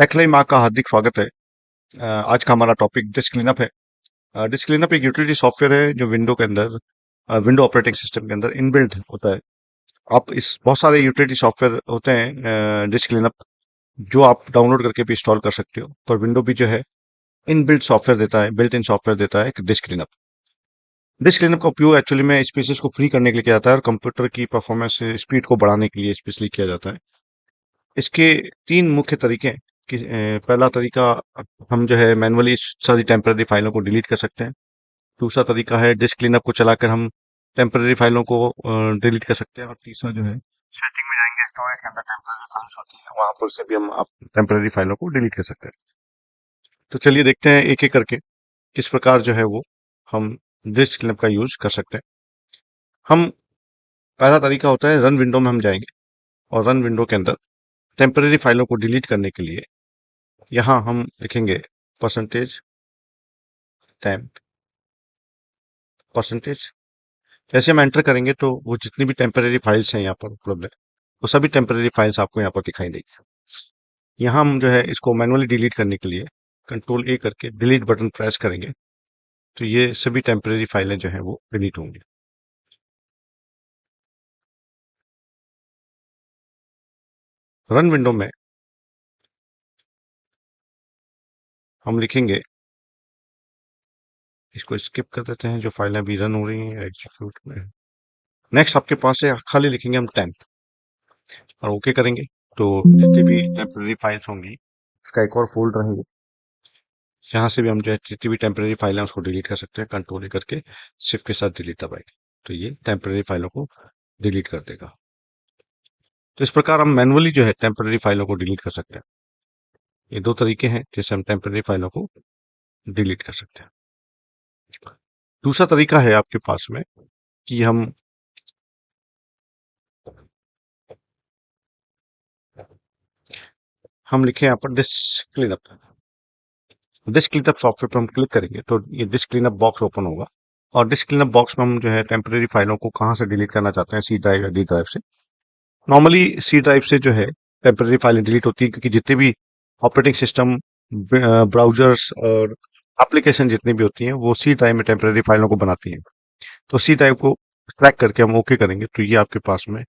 एक्लाई माँ का हार्दिक स्वागत है। आज का हमारा टॉपिक डिस्क क्लीनअप है। डिस्क क्लीनअप एक यूटिलिटी सॉफ्टवेयर है जो विंडो के अंदर, विंडो ऑपरेटिंग सिस्टम के अंदर इनबिल्ट होता है। आप इस बहुत सारे यूटिलिटी सॉफ्टवेयर होते हैं डिस्क क्लीनअप, जो आप डाउनलोड करके भी इंस्टॉल कर सकते हो, पर विंडो भी जो है इनबिल्ट सॉफ्टवेयर देता है, बिल्ट इन सॉफ्टवेयर देता है डिस्क क्लीनअप। डिस्क क्लीनअप का उपयोग एक्चुअली में स्पेसेस को फ्री करने के लिए किया जाता है और कंप्यूटर की परफॉर्मेंस स्पीड को बढ़ाने के लिए स्पेशली किया जाता है। इसके तीन मुख्य तरीके हैं कि पहला तरीका, हम जो है मैनुअली सारी टेम्पररी फाइलों को डिलीट कर सकते हैं। दूसरा तरीका है डिस्क क्लीनअप को चलाकर हम टेम्पररी फाइलों को डिलीट कर सकते हैं। और तीसरा जो है सेटिंग में जाएंगे, स्टोरेज के अंदर टेम्पररी फाइल्स होती है, वहां पर से भी हम टेम्पररी फाइलों को डिलीट कर सकते हैं। तो चलिए देखते हैं एक एक करके किस प्रकार जो है वो हम डिस्क क्लीनअप का यूज कर सकते हैं। हम पहला तरीका होता है, रन विंडो में हम जाएंगे और रन विंडो के अंदर टेम्पररी फाइलों को डिलीट करने के लिए यहाँ हम लिखेंगे परसेंटेज टेम्प परसेंटेज। जैसे हम एंटर करेंगे तो वो जितनी भी टेम्पररी फाइल्स हैं यहाँ पर उपलब्ध है, वो सभी टेम्पररी फाइल्स आपको यहाँ पर दिखाई देगी। यहाँ हम जो है इसको मैनुअली डिलीट करने के लिए कंट्रोल ए करके डिलीट बटन प्रेस करेंगे, तो ये सभी टेम्पररी फाइलें जो हैं वो डिलीट होंगी। रन विंडो में हम लिखेंगे, इसको स्किप कर देते हैं, जो फाइलें अभी रन हो रही हैं एग्जीक्यूट में। नेक्स्ट आपके पास है, खाली लिखेंगे हम टेम्प और ओके करेंगे, तो जितनी भी टेम्पररी फाइल्स होंगी इसका एक और फोल्डर रहेंगे, यहाँ से भी हम जो है जितनी भी टेम्पररी फाइल है उसको डिलीट कर सकते हैं। कंट्रोल करके शिफ्ट के साथ डिलीट दबाएंगे तो ये टेम्पररी फाइलों को डिलीट कर देगा। तो इस प्रकार हम मैनुअली जो है टेम्पररी फाइलों को डिलीट कर सकते हैं। ये दो तरीके हैं जिससे हम टेम्पररी फाइलों को डिलीट कर सकते हैं। दूसरा तरीका है आपके पास में कि हम लिखें यहाँ पर disc cleanup. Disc cleanup software पर हम क्लिक करेंगे तो ये डिस्क क्लीनअप बॉक्स ओपन होगा और डिस्क क्लीनअप बॉक्स में हम जो है टेम्पररी फाइलों को कहाँ से डिलीट करना चाहते हैं, सी ड्राइव या डी ड्राइव से। नॉर्मली सी ड्राइव से जो है टेम्पररी फाइलें डिलीट होती है, क्योंकि जितने भी ऑपरेटिंग सिस्टम, ब्राउजर्स और एप्लीकेशन जितनी भी होती हैं वो सी ड्राइव में टेम्पररी फाइलों को बनाती हैं। तो सी ड्राइव को ट्रैक करके हम ओके करेंगे तो ये आपके पास में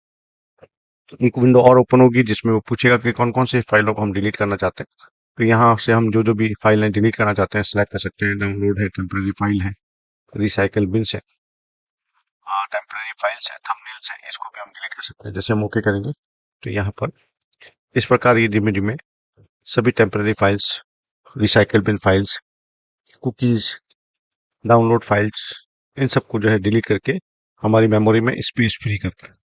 एक विंडो और ओपन होगी जिसमें वो पूछेगा कि कौन कौन से फाइलों को हम डिलीट करना चाहते हैं। तो यहाँ से हम जो जो भी फाइलें डिलीट करना चाहते हैं सेलेक्ट कर सकते हैं। डाउनलोड है, टेम्पररी फाइल है, रिसाइकल बिन्स है, टेम्पररी फाइल्स है, थंबनेल्स है, इसको भी हम डिलीट कर सकते हैं। जैसे हम ओके करेंगे तो यहाँ पर इस प्रकार ये धीमे धीमे सभी temporary files, recycle bin files, cookies, download files, इन सबको जो है डिलीट करके हमारी मेमोरी में स्पेस फ्री करता है।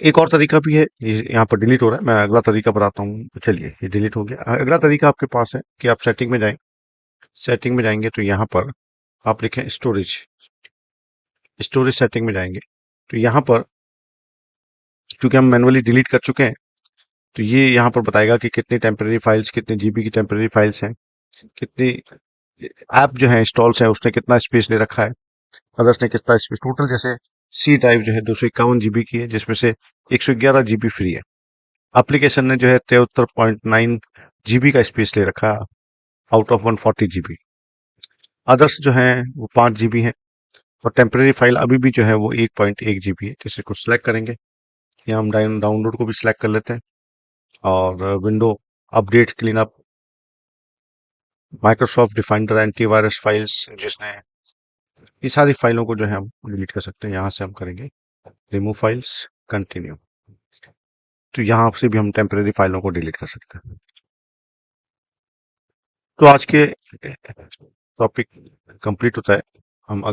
एक और तरीका भी है, ये यहाँ पर डिलीट हो रहा है, मैं अगला तरीका बताता हूँ। तो चलिए ये डिलीट हो गया। अगला तरीका आपके पास है कि आप सेटिंग में जाएं। सेटिंग में जाएंगे तो यहाँ पर आप लिखें स्टोरेज। स्टोरेज सेटिंग में जाएंगे तो यहाँ पर क्योंकि हम मैनुअली डिलीट कर चुके हैं तो ये यहाँ पर बताएगा कि कितनी टेम्पररी फाइल्स, कितने जीबी की टेम्पररी फाइल्स हैं, कितनी ऐप जो है इंस्टॉल्स है, उसने कितना स्पेस ले रखा है, अदर्स ने कितना स्पेस। टोटल जैसे सी ड्राइव जो है 251 जीबी की है, जिसमें से 111 जीबी फ्री है। एप्लीकेशन ने जो है 73.9 जीबी का स्पेस ले रखा है आउट ऑफ 140 जीबी। अदर्स जो है वो 5 जीबी है और टेम्पररी फाइल अभी भी जो है वो 1.1 जीबी है। जैसे कुछ सिलेक्ट करेंगे, यहाँ हम डाउनलोड को भी सिलेक्ट कर लेते हैं और window update cleanup, Microsoft defender, antivirus files, जिसने ये सारी फाइलों को जो है हम डिलीट कर सकते हैं। यहाँ से हम करेंगे रिमूव फाइल्स, कंटिन्यू, तो यहाँ से भी हम टेम्पररी फाइलों को डिलीट कर सकते हैं। तो आज के टॉपिक कंप्लीट होता है। हम